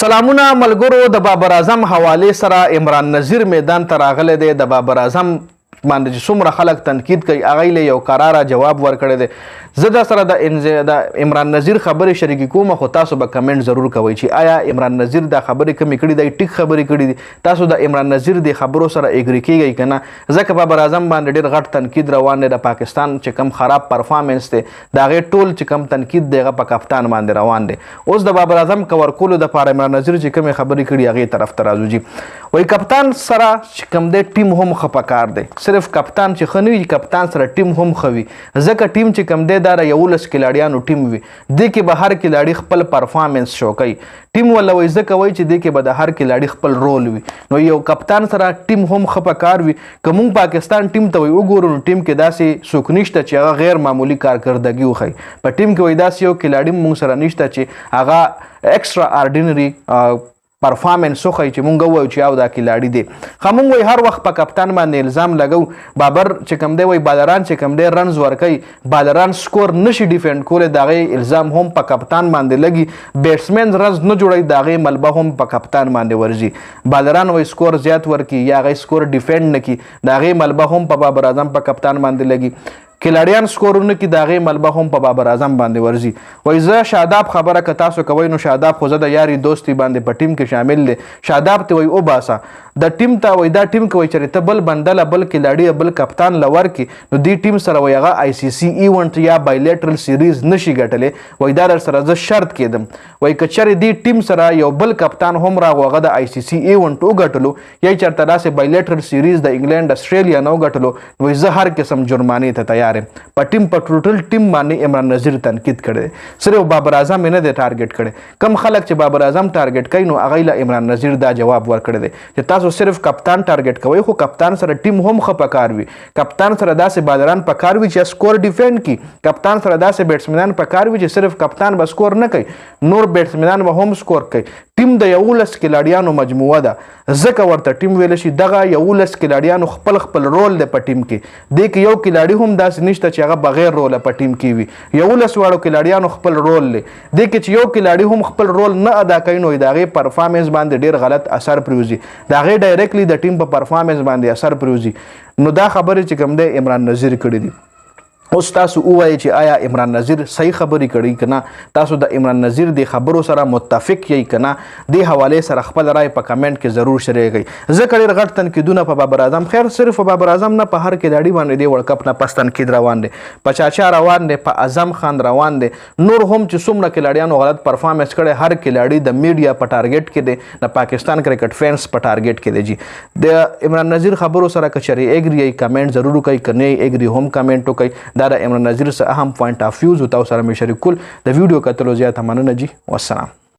سلامونه ملګرو د بابراعظم حواله سره عمران نذیر میدان ته راغلی دی. د بابراعظم باندې چې څومره خلک تنقید کوي هغه له یو قراره جواب ورکړی دی. زه د سره د عمران نذیر خبرې شریکې کوم، خو تاسو به کمنټ ضرور کوئ چې آیا عمران نذیر دا خبرې کمې کړي دی، ټیک خبرې کړي دي. تاسو د عمران نذیر د خبرو سره اګری کیږئ که نه؟ ځکه بابراعظم باندې ډېر غټ تنقید روان دی. د پاکستان چې کم خراب پرفارمنس دی د هغې ټول چې کم تنقید دی هغه په کپتان باندې روان دی. اوس د بابراعظم کور کولو دپاره عمران نذیر چې کومې خبرې کړي هغې طرف ته راځو. جي وایي کپتان سره چې کوم دی ټیم هم ښه پکار دی. صرف کپتان چې ښه نه وي، کپتان سره ټیم هم ښه وي. ځکه ټیم چې کوم دی دا د 11 کھلاڑیانو ټیم وي. دې کې به هر کھلاړي خپل پرفارمنس شو کوي. ټیم ولا وایي ځکه وایي چې دې کې به د هر کھلاړي خپل رول وي. نو یو کپتان سره ټیم هم ښه پکار وي. که موږ پاکستان ټیم ته وایي وګورو نو ټیم کې داسې څوک نشته چې هغه غیر معمولي کارکردګي وښیي. په ټیم کې وایي داسې یو کھلاړي موږ سره نشته چې هغه ایکسټرا آرډینري پرفارمنس وښیي چې مونږ ووایو چې او دا کھلاړي دی. خو مونږ وایي هر وخت په کپتان باندې الزام لګو. بابر چې کوم دی وایي بالران چې کوم دی رنز ورکوي، بالران سکور نشي ډیفینډ کولی، د هغې الزام هم په کپتان باندې لګي. بیټسمین رنز نه جوړوي، د هغې ملبه هم په کپتان باندې ورځي. بالران وایي سکور زیات ورکړي یا هغې سکور ډیفینډ نه کړي، د هغې ملبه هم په بابراعظم په کپتان باندې لګي. کھلاڑیان سکورونه کې د هغې ملبه هم په بابراعظم باندې ورځي. وایي زه شاداب خبره که تاسو کوئ نو شاداب خو زه د یاري دوستي باندې په ټیم کې شامل دی. شاداب ته وایي وباسه د ټیم ته. وایي دا ټیم کې وایي چې ته بل بندله بل کھلاړي بل کپتان له ورکړي نو دې ټیم سره وایي هغه ICC ایونټ یا بایلیټرل سیریز نشي ګټلی. وایي دا در سره زه شرط کېدم. وایي که چېرې دې ټیم سره یو بل کپتان هم راغو هغه د ICC ایونټ وګټلو یا چېرته داسې بایلیټرل سیریز د انګلینډ استرالیا نه وګټلو وایي زه هر قسم جرمانې ته تیار یم. په ټیم په ټوټل ټیم باندې عمران نذیر تنقید کړی دی. صرف بابراعظم یې نه دی ټارګټ کړی. کم خلک چې بابراعظم ټارګټ کوي نو هغوی له عمران نذیر دا جواب ورکړی دی چې تاسو صرف کپتان ټارګټ کوئ، خو کپتان سره ټیم هم ښه پکار وي. کپتان سره داسې بالران پکار وي چې سکور ډیفینډ کړي. کپتان سره داسې بیټسمینان پکار وي چې صرف کپتان به سکور نه کوي، نور بیټسمینان به هم سکور کوي. ټیم د 11 کھلاړیانو مجموعه ده، ځکه ورته ټیم ویلی شي. دغه 11 کھلاړیانو خپل خپل رول دی په ټیم کې. دې کې یو کھلاړي هم داسې نشته چې هغه بغیر روله په ټیم کې وي. 11 واړو کھلاړیانو خپل رول دی. دې کې چې یو کھلاړي هم خپل رول نه ادا کوي نو د هغې پرفارمنس باندې ډېر غلط اثر پرېوځي، د هغې ډایرکټلی د ټیم په پرفارمنس باندې اثر پرېوځي. نو دا خبرې چې کوم دی عمران نذیر کړي دي. اوس تاسو ووایئ چې آیا عمران نذیر صحیح خبرې کړي که نه؟ تاسو د عمران نذیر د خبرو سره متفق یئ که نه؟ دې حوالې سره خپل رای په کمنټ کې ضرور شریک کړئ. ځکه ډېر غټ تنقیدونه په بابراعظم، خیر صرف په بابراعظم نه په هر کھلاړي باندې د ورلډ کپ نه پس تنقید روان دی. په چاچا روان دی، په اعظم خان روان دی، نور هم چې څومره کھلاړیانو غلط پرفارمنس کړی. هر کھلاړي د میډیا په ټارګټ کې دی، د پاکستان کرکټ فینس په ټارګټ کې دی. جي د عمران نذیر خبرو سره که چېرې اګري یئ کمنټ ضرور وکړئ، که نه یې اګري هم کمنټ وکړئ. دا د عمران نذیر اهم پوینټ آف ویوز تاسو سره مې شریک کول. د ویډیو کتلو زیاته مننه. جی والسلام.